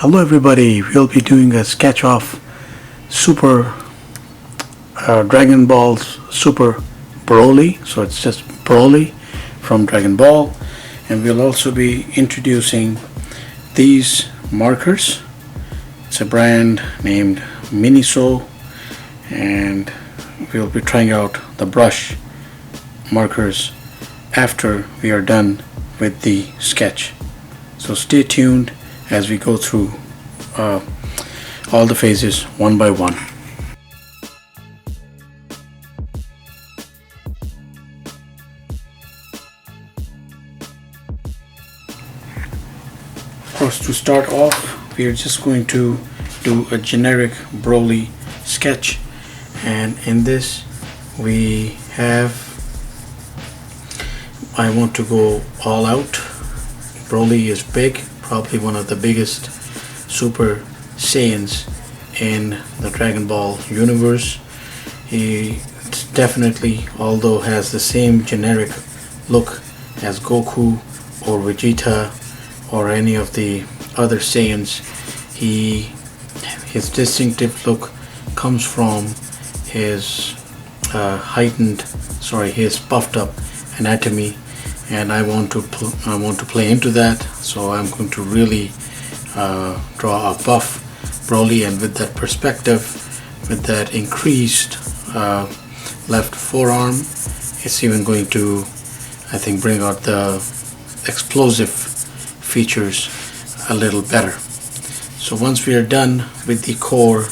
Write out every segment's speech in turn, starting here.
Hello everybody, we'll be doing a sketch of Super Dragon Ball Super Broly. So it's just Broly from Dragon Ball, and we'll also be introducing these markers. It's a brand named Miniso, and we'll be trying out the brush markers after we are done with the sketch. So stay tuned as we go through all the phases one by one. Of course, to start off, we are just going to do a generic Broly sketch, and in this I want to go all out. Broly is big, probably one of the biggest Super Saiyans in the Dragon Ball universe. He definitely, although has the same generic look as Goku or Vegeta or any of the other Saiyans, his distinctive look comes from his his puffed up anatomy, and I want to play into that. So I'm going to really draw a buff Broly, and with that perspective, with that increased left forearm, it's even going to, I think, bring out the explosive features a little better. So once we are done with the core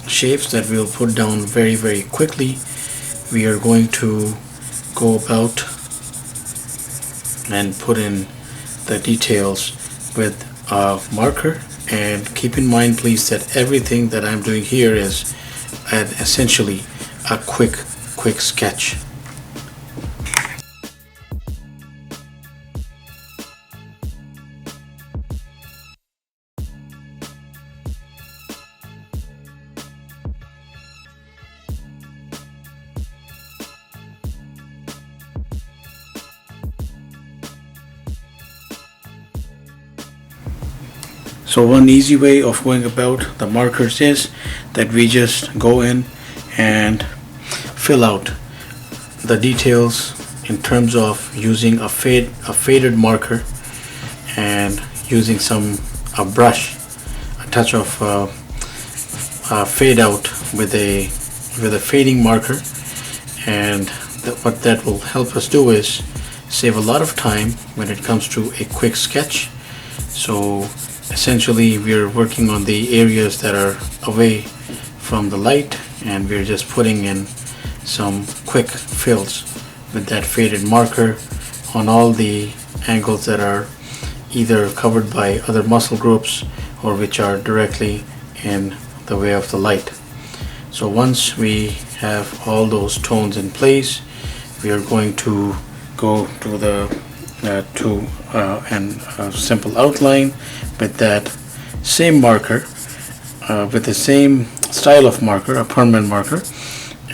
shapes that we'll put down very quickly, we are going to go about and put in the details with a marker. And keep in mind, please, that everything that I'm doing here is essentially a quick sketch. So one easy way of going about the markers is that we just go in and fill out the details in terms of using a faded marker and using a brush, a touch of fade out with a fading marker. And what that will help us do is save a lot of time when it comes to a quick sketch. So essentially, we're working on the areas that are away from the light, and we're just putting in some quick fills with that faded marker on all the angles that are either covered by other muscle groups or which are directly in the way of the light. So once we have all those tones in place, we are going to go to the simple outline with that same marker, with the same style of marker, a permanent marker,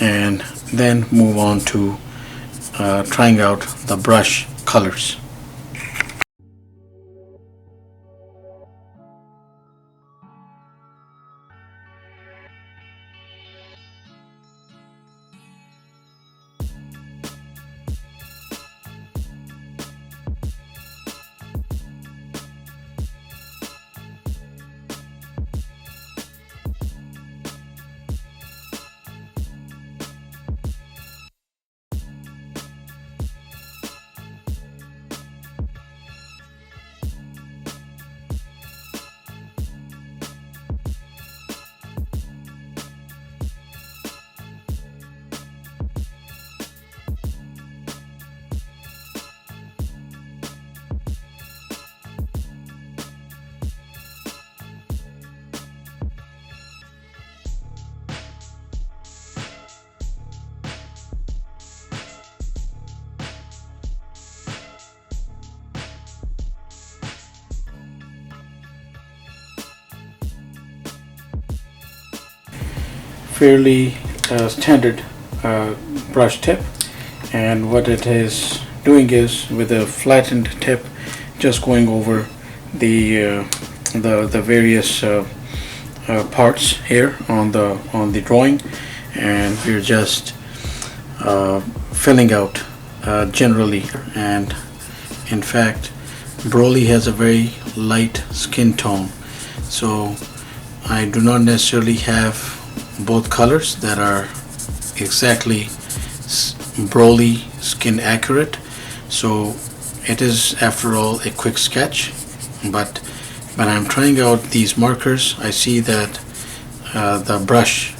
and then move on to trying out the brush colors. Fairly standard brush tip, and what it is doing is, with a flattened tip, just going over the the various parts here on the drawing, and we're just filling out generally. And in fact, Broly has a very light skin tone, so I do not necessarily have both colors that are exactly Broly skin accurate. So it is, after all, a quick sketch, but when I'm trying out these markers, I see that the brush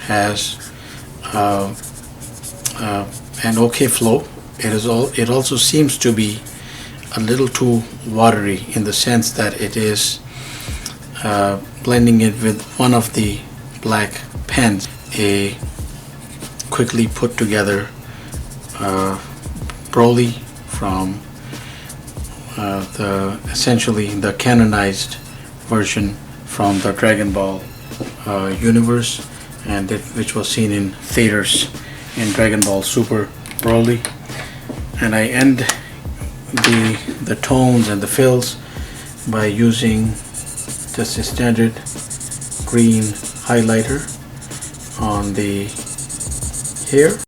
has an okay flow. It also seems to be a little too watery, in the sense that it is blending it with one of the black pens, a quickly put together Broly from essentially the canonized version from the Dragon Ball universe, and which was seen in theaters in Dragon Ball Super Broly. And I end the tones and the fills by using just a standard green highlighter on the hair.